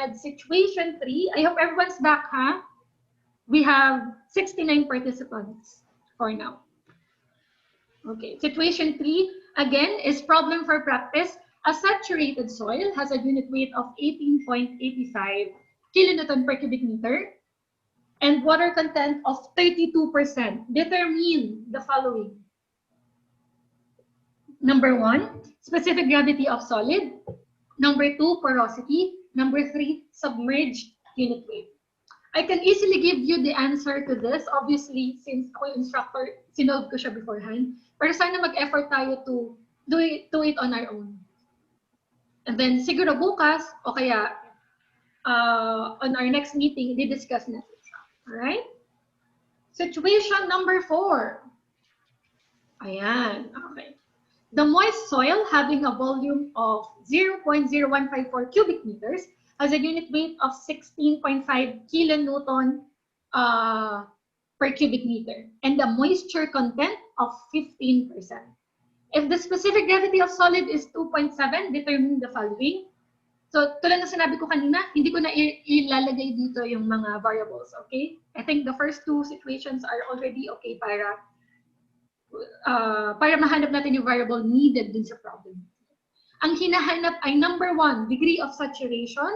said situation 3. I hope everyone's back, huh? We have 69 participants for now. Okay, situation 3, again, is problem for practice. A saturated soil has a unit weight of 18.85 kilonewton per cubic meter and water content of 32%. Determine the following. Number 1, specific gravity of solid. Number 2, porosity. Number 3, submerged unit weight. I can easily give you the answer to this. Obviously, since ako yung instructor, sinolve ko siya beforehand. Pero sana mag-effort tayo to do it on our own. And then, siguro bukas, o kaya on our next meeting, di-discuss natin siya. Alright? Situation number 4. Ayan, okay. The moist soil having a volume of 0.0154 cubic meters has a unit weight of 16.5 kilonewton per cubic meter and a moisture content of 15%. If the specific gravity of solid is 2.7, determine the following. So, tulad na sinabi ko kanina, hindi ko na ilalagay dito yung mga variables, okay? I think the first two situations are already okay para mahanap natin yung variable needed dun sa problem. Ang hinahanap ay number 1, degree of saturation.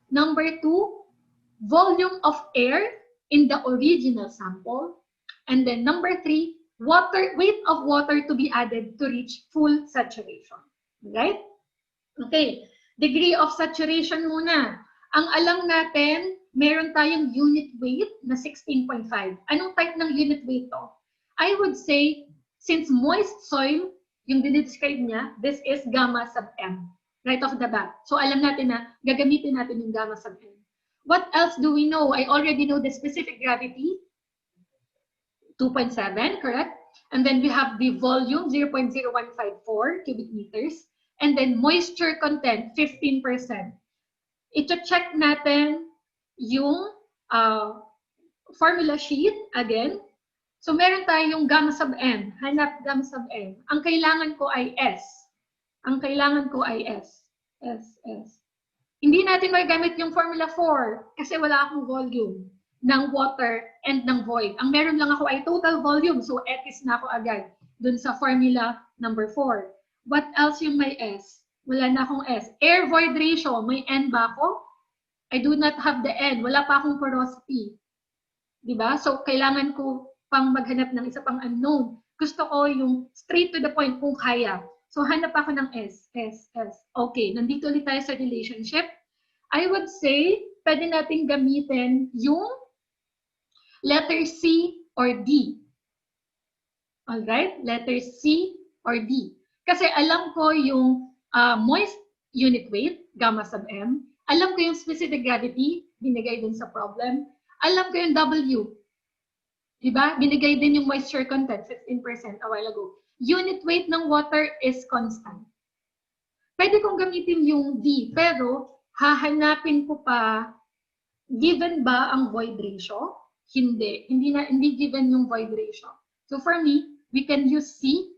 Number 2, volume of air in the original sample. And then number 3, weight of water to be added to reach full saturation. Right? Okay. Degree of saturation muna. Ang alam natin, meron tayong unit weight na 16.5. Anong type ng unit weight to? I would say, since moist soil, yung dinidescribe niya, this is gamma sub m. Right off the bat. So alam natin na gagamitin natin yung gamma sub m. What else do we know? I already know the specific gravity, 2.7, correct? And then we have the volume, 0.0154 cubic meters. And then moisture content, 15%. Ito-check natin yung formula sheet again. So meron tayong gamma sub m. Hanap gamma sub m. Ang kailangan ko ay S. Ang kailangan ko ay S. S. Hindi natin magagamit yung formula 4 kasi wala akong volume ng water and ng void. Ang meron lang ako ay total volume. So X na ako agad dun sa formula number 4. What else yung may S? Wala na akong S. Air-void ratio, may N ba ako? I do not have the N. Wala pa akong porosity. Diba? So, kailangan ko pang maghanap ng isa pang unknown. Gusto ko yung straight to the point kung kaya. So, hanap ako ng S. Okay, nandito ulit tayo sa relationship. I would say, pwede natin gamitin yung letter C or D. Alright? Letter C or D. Kasi alam ko yung moist unit weight, gamma sub m. Alam ko yung specific gravity, binigay din sa problem. Alam ko yung W. Diba? Binigay din yung moisture content, 15% a while ago. Unit weight ng water is constant. Pwede kong gamitin yung D, pero hahanapin ko pa, given ba ang void ratio? Hindi. Hindi given yung void ratio. So for me, we can use C.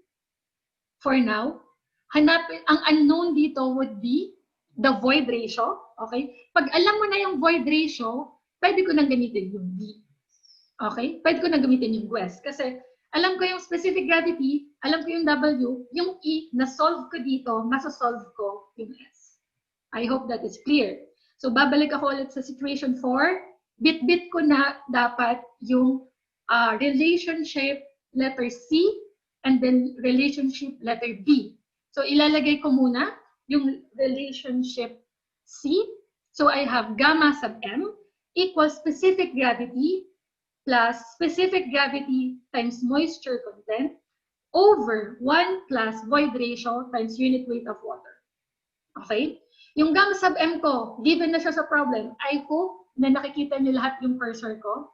For now, hanapin, ang unknown dito would be the void ratio. Okay? Pag alam mo na yung void ratio, pwede ko nang gamitin yung D. Okay? Pwede ko nang gamitin yung West. Kasi alam ko yung specific gravity, alam ko yung W, yung E, na-solve ko dito, masasolve ko yung S. I hope that is clear. So, babalik ako ulit sa situation 4. Bit-bit ko na dapat yung relationship letter C, and then relationship letter B. So, ilalagay ko muna yung relationship C. So, I have gamma sub m equals specific gravity plus specific gravity times moisture content over 1 plus void ratio times unit weight of water. Okay? Yung gamma sub m ko, given na siya sa problem, I hope na nakikita niyo lahat yung cursor ko.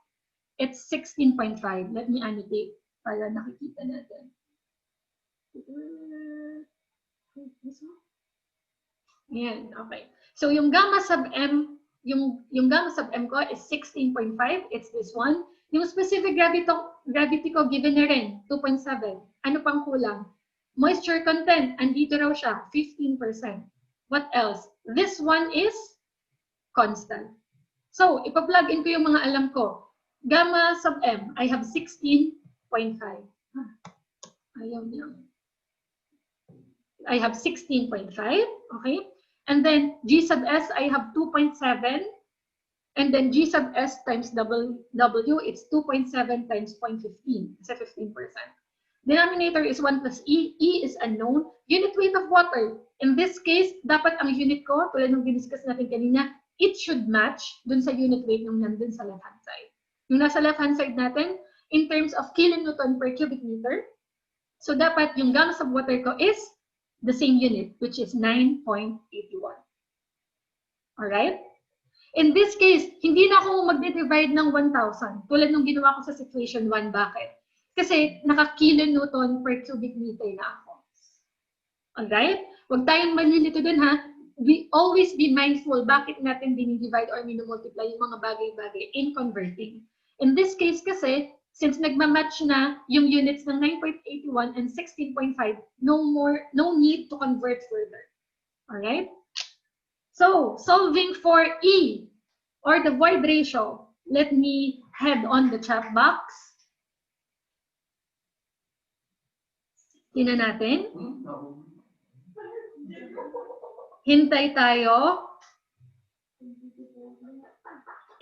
It's 16.5. Let me annotate para nakikita natin. Yan, okay. So yung gamma sub m, yung gamma sub m ko is 16.5. It's this one. Yung specific gravity ko given na rin, 2.7. Ano pang kulang? Moisture content, andito raw siya, 15%. What else? This one is constant. So, ipa-plug in ko yung mga alam ko. Gamma sub m, I have 16.5. Ayaw niya. I have 16.5, okay? And then G sub S, I have 2.7. And then G sub S times W, it's 2.7 times 0.15. It's a 15%. Denominator is 1 plus E. E is unknown. Unit weight of water. In this case, dapat ang unit ko, tulad ng diniscuss natin kanina, it should match dun sa unit weight nung nandun sa left-hand side. Yung nasa left-hand side natin, in terms of kilonewton per cubic meter, so dapat yung gamma sub water ko is the same unit, which is 9.81. Alright? In this case, hindi na ako magde-divide ng 1,000 tulad nung ginawa ko sa situation 1. Bakit? Kasi naka-kilonewton per cubic meter na ako. Alright? Huwag tayong manilito dun ha. We always be mindful bakit natin dinidivide or minumultiply yung mga bagay-bagay in converting. In this case kasi, since nagmamatch na yung units ng 9.81 and 16.5, no need to convert further. Alright? So, solving for E, or the void ratio, let me head on the chat box. Tingnan natin. Hintay tayo.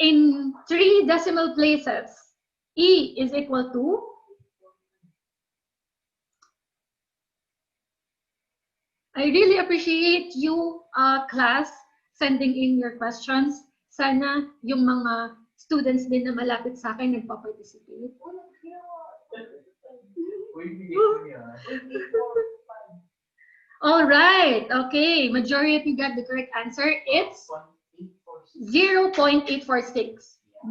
In 3 decimal places, E is equal to I really appreciate you, class, sending in your questions. Sana yung mga students din na malapit sa akin nagpa-participate. All right. Okay. Majority got the correct answer. It's 0.846.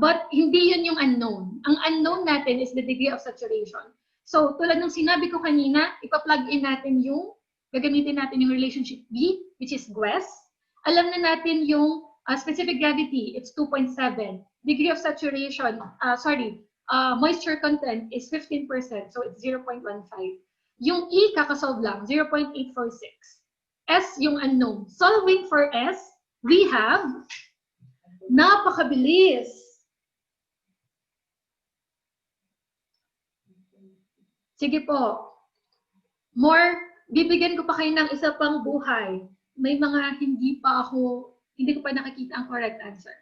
But hindi yun yung unknown. Ang unknown natin is the degree of saturation. So, tulad ng sinabi ko kanina, ipa-plug in natin yung, gagamitin natin yung relationship B, which is GWES. Alam na natin yung specific gravity, it's 2.7. Degree of saturation, moisture content is 15%, so it's 0.15. Yung E, kakasolve lang, 0.846. S, yung unknown. Solving for S, we have, napakabilis. Sige po. Bibigyan ko pa kayo ng isa pang buhay. May mga hindi ko pa nakikita ang correct answer.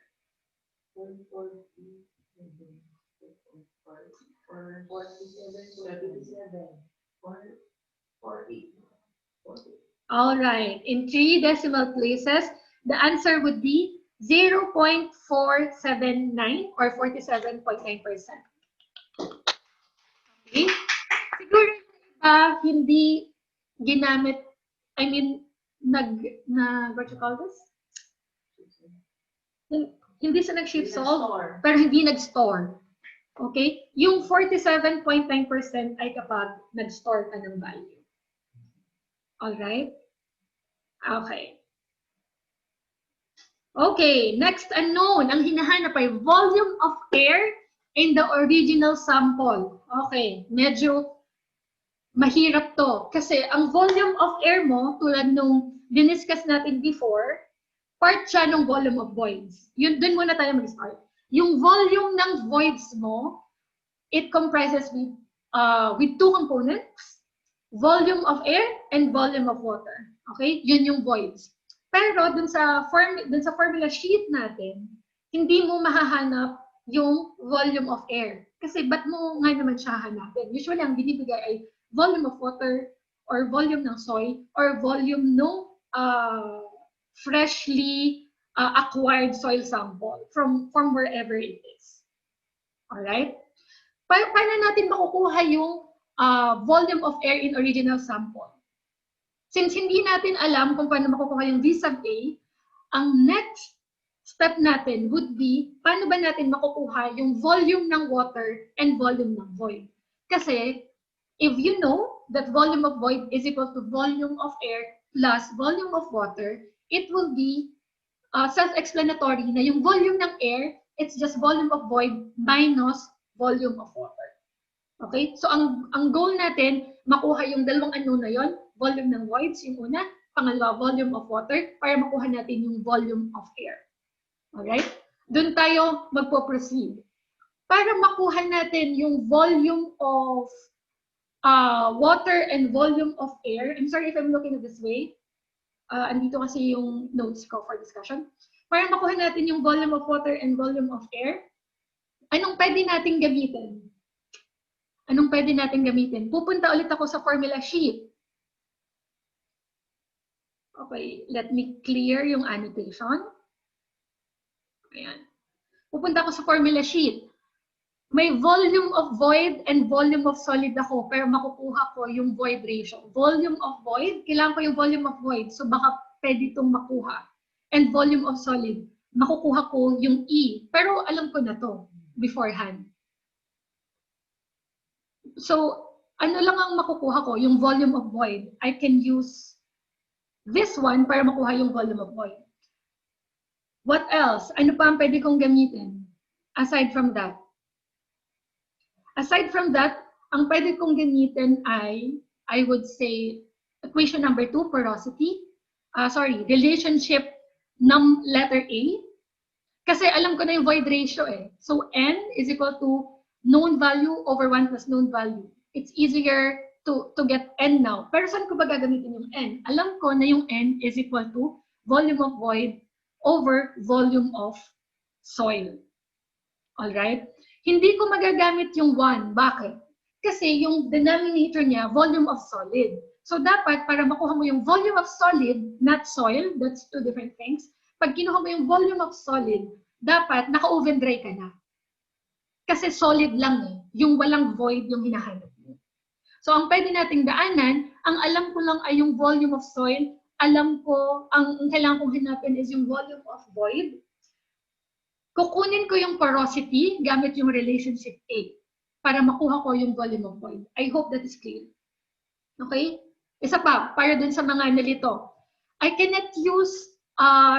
All right. In 3 decimal places, the answer would be 0.479 or 47.9%. Okay? Siguro hindi ginamit, what you call this? Hindi siya nag-shape solve, pero hindi nag-store. Okay? Yung 47.9% ay kapag nag-store ka ng value. Alright? Okay. Okay, next unknown. Ang hinahanap ay volume of air in the original sample. Okay, medyo mahirap to. Kasi ang volume of air mo, tulad nung diniscuss natin before, part siya ng volume of voids. Dun muna tayo mag-start. Yung volume ng voids mo, it comprises with 2 components, volume of air and volume of water. Okay? Yun yung voids. Pero dun sa formula sheet natin, hindi mo mahahanap yung volume of air. Kasi ba't mo nga naman siya hanapin? Usually, ang binibigay ay volume of water or volume ng soil or volume ng freshly acquired soil sample from wherever it is. Alright? Paano natin makukuha yung volume of air in original sample? Since hindi natin alam kung paano makukuha yung V sub A, ang next step natin would be, paano ba natin makukuha yung volume ng water and volume ng void? Kasi, if you know that volume of void is equal to volume of air plus volume of water, it will be self-explanatory na yung volume ng air, it's just volume of void minus volume of water. Okay? So, ang goal natin, makuha yung dalawang unknown na yon, volume ng voids, yung una, pangalawa, volume of water, para makuha natin yung volume of air. Alright? Doon tayo magpo-proceed. Para makuha natin yung volume of water and volume of air. I'm sorry if I'm looking at this way. Andito kasi yung notes ko for discussion. Para makuha natin yung volume of water and volume of air, anong pwede natin gamitin? Anong pwede natin gamitin? Pupunta ulit ako sa formula sheet. Okay, let me clear yung annotation. Ayan. Pupunta ako sa formula sheet. May volume of void and volume of solid ako, pero makukuha ko yung void ratio. Volume of void, kailangan ko yung volume of void, so baka pwede itong makuha. And volume of solid, makukuha ko yung E, pero alam ko na to beforehand. So, ano lang ang makukuha ko? Yung volume of void. I can use this one para makuha yung volume of void. What else? Ano pa ang pwede kong gamitin? Aside from that. Aside from that, ang pwede kong gamitin ay, I would say, equation number 2, porosity. Relationship ng letter A. Kasi alam ko na yung void ratio eh. So, N is equal to known value over 1 plus known value. It's easier to get N now. Pero saan ko ba gagamitin yung N? Alam ko na yung N is equal to volume of void over volume of soil. Alright? Hindi ko magagamit yung 1. Bakit? Kasi yung denominator niya, volume of solid. So dapat, para makuha mo yung volume of solid, not soil, that's two different things. Pag kinuha mo yung volume of solid, dapat naka-oven dry ka na. Kasi solid lang eh. Yung walang void yung hinahanap mo. So ang pwede nating daanan, ang alam ko lang ay yung volume of soil. Alam ko, ang kailangan kong hanapin is yung volume of void. Kukunin ko yung porosity gamit yung relationship A para makuha ko yung volume of void. I hope that is clear. Okay? Isa pa, para dun sa mga nalito. I cannot use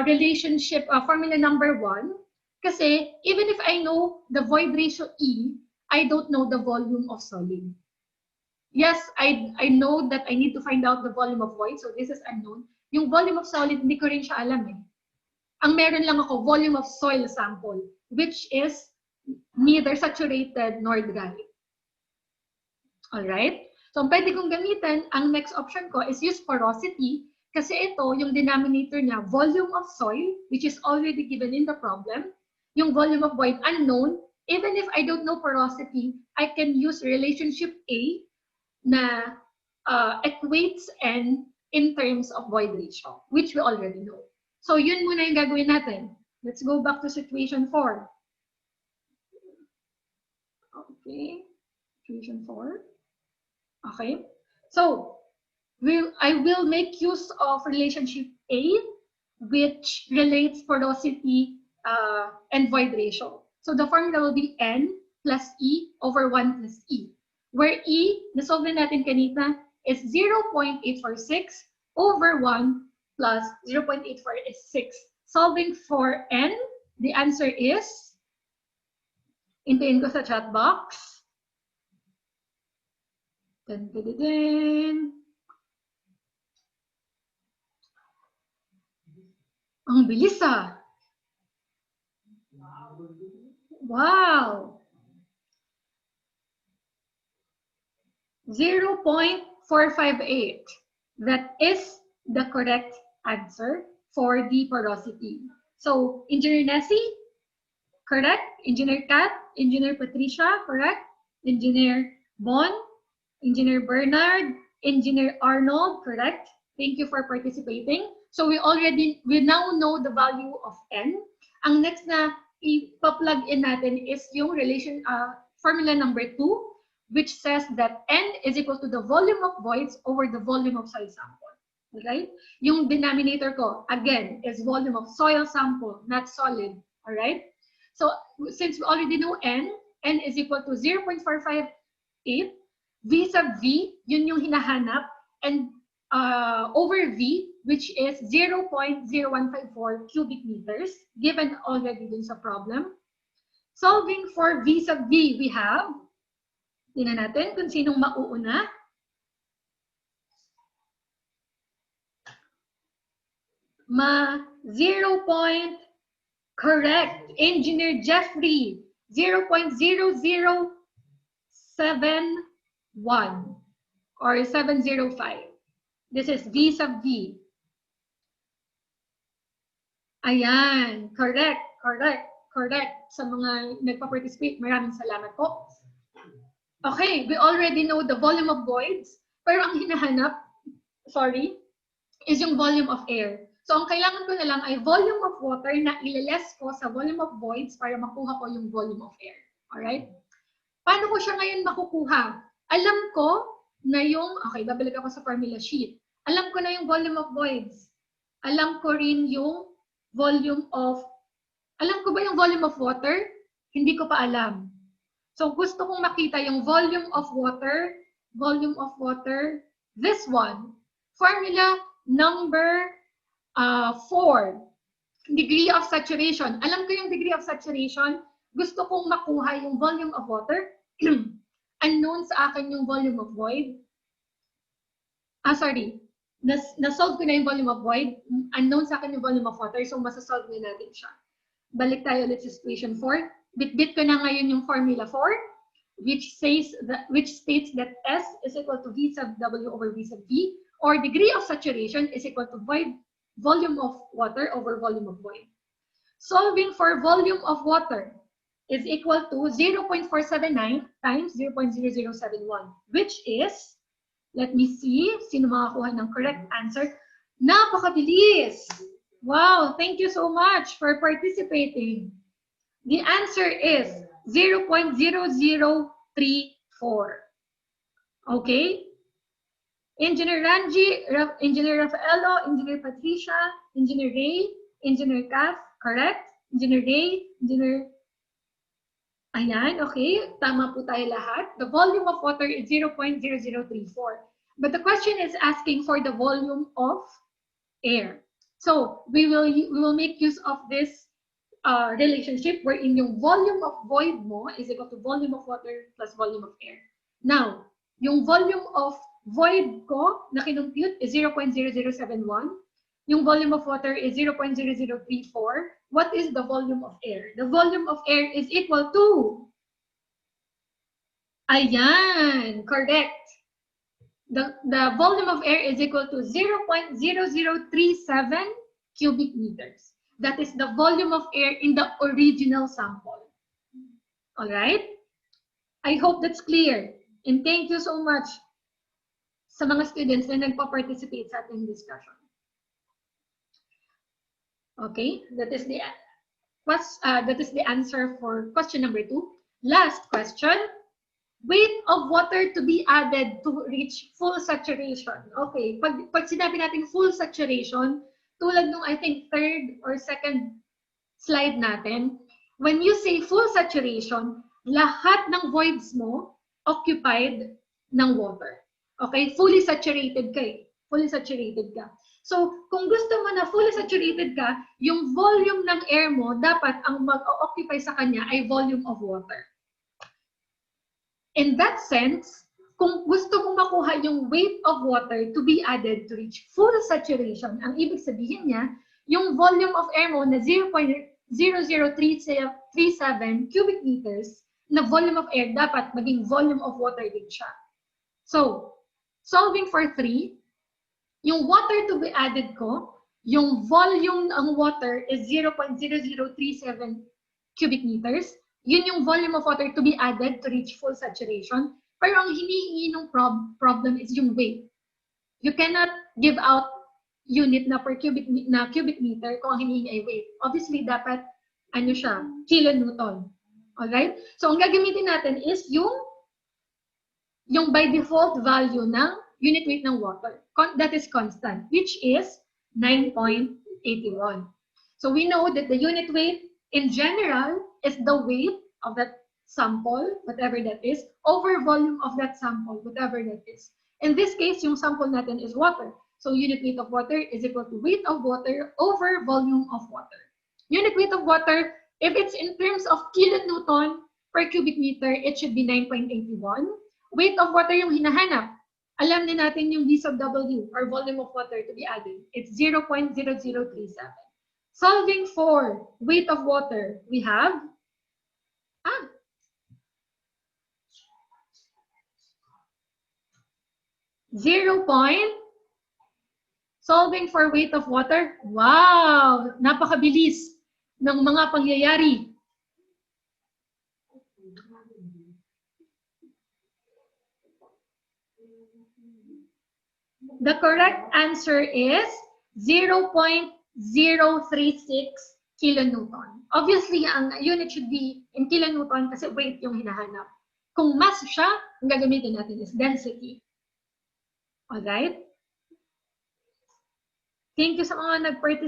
relationship, formula number 1 kasi even if I know the void ratio E, I don't know the volume of solid. Yes, I know that I need to find out the volume of void, so this is unknown. Yung volume of solid, hindi ko rin siya alam eh. Ang meron lang ako, volume of soil sample, which is neither saturated nor dry. Alright? So, ang pwede kong gamitin, ang next option ko is use porosity, kasi ito, yung denominator niya, volume of soil, which is already given in the problem. Yung volume of void, unknown. Even if I don't know porosity, I can use relationship A na equates N in terms of void ratio, which we already know. So, yun muna yung gagawin natin. Let's go back to situation 4. Okay. Situation 4. Okay. So, I will make use of relationship A, which relates porosity and void ratio. So, the formula will be N plus E over 1 plus E. Where E, nasolve na natin kanina, is 0.846 over 1 plus 0.846. Solving for N, the answer is, intayin ko sa chat box. Dun, dun, dun, dun. Ang bilis ah. Wow. 0.458. That is the correct answer for the porosity. So, Engineer Nessie, correct? Engineer Kat, Engineer Patricia, correct? Engineer Bon, Engineer Bernard, Engineer Arnold, correct? Thank you for participating. So we now know the value of N. Ang next na ipa-plug in natin is yung formula number 2, which says that N is equal to the volume of voids over the volume of soil sample. Alright? Yung denominator ko, again, is volume of soil sample, not solid. Alright? So, since we already know N is equal to 0.458, vis-a-vis, yun yung hinahanap, and over V, which is 0.0154 cubic meters, given already dun sa problem. Solving for vis-a-vis, we have, tingnan natin kung sinong mauuna. Correct. Engineer Jeffrey, 0.0071 or 705. This is V sub V. Ayan. Correct. Correct. Correct. Sa mga nagpa-participate, maraming salamat po. Okay, we already know the volume of voids, pero ang hinahanap, sorry, is yung volume of air. So, ang kailangan ko na lang ay volume of water na ilales ko sa volume of voids para makuha ko yung volume of air. Alright? Paano ko siya ngayon makukuha? Alam ko na yung, okay, babalik ako sa formula sheet. Alam ko na yung volume of voids. Alam ko rin yung volume of, alam ko ba yung volume of water? Hindi ko pa alam. So, gusto kong makita yung volume of water, this one. Formula number 4, degree of saturation. Alam ko yung degree of saturation. Gusto kong makuha yung volume of water. Unknown sa akin yung volume of void. Na-solve ko na yung volume of void. Unknown sa akin yung volume of water. So, masasolve na natin siya. Balik tayo ulit sa equation 4. Bit-bit ko na ngayon yung formula 4, which states that S is equal to V sub W over V sub V, or degree of saturation is equal to volume of water over volume of void. Solving for volume of water is equal to 0.479 times 0.0071, which is, let me see, sino makakuha ng correct answer? Napakabilis! Wow, thank you so much for participating. The answer is 0.0034. Okay? Engineer Ranji, Engineer Rafaelo, Engineer Patricia, Engineer Ray, Engineer Kath, correct? Engineer Ray, Engineer... Ayan, okay. Tama po tayo lahat. The volume of water is 0.0034. But the question is asking for the volume of air. So, we will make use of this relationship wherein yung volume of void mo is equal to volume of water plus volume of air. Now, yung volume of void ko na kinumpute is 0.0071. Yung volume of water is 0.0034. What is the volume of air? The volume of air is equal to... Ayan, correct. The volume of air is equal to 0.0037 cubic meters. That is the volume of air in the original sample. All right? I hope that's clear. And thank you so much sa mga students na nagpa-participate sa ating discussion. Okay, that is the answer for question number 2. Last question. Weight of water to be added to reach full saturation. Okay, pag sinabi natin full saturation, tulad nung I think third or second slide natin, when you say full saturation, lahat ng voids mo occupied ng water. Okay? Fully saturated ka eh. Fully saturated ka. So, kung gusto mo na fully saturated ka, yung volume ng air mo, dapat ang mag-occupy sa kanya ay volume of water. In that sense, kung gusto mong makuha yung weight of water to be added to reach full saturation, ang ibig sabihin niya, yung volume of air mo na 0.0037 cubic meters na volume of air, dapat maging volume of water din siya. So, solving for 3, yung water to be added ko, yung volume ng water is 0.0037 cubic meters. Yun yung volume of water to be added to reach full saturation. Pero ang hinihingi ng problem is yung weight. You cannot give out unit na per cubic meter kung ang hinihingi ay weight. Obviously, dapat ano siya, kilonewton. Alright? So, ang gagamitin natin is yung by default value ng unit weight ng water. That is constant, which is 9.81. So, we know that the unit weight in general is the weight of that sample, whatever that is, over volume of that sample, whatever that is. In this case, yung sample natin is water. So, unit weight of water is equal to weight of water over volume of water. Unit weight of water, if it's in terms of kilonewton per cubic meter, it should be 9.81. Weight of water yung hinahanap. Alam din natin yung V sub W, or volume of water to be added. It's 0.0037. Solving for weight of water, we have 0 point. Solving for weight of water, wow! Napakabilis ng mga pangyayari. The correct answer is 0.036 kilonewton. Obviously, ang unit should be in kilonewton kasi weight yung hinahanap. Kung mass siya, ang gagamitin natin is density. Alright? Thank you sa mga nag-participate.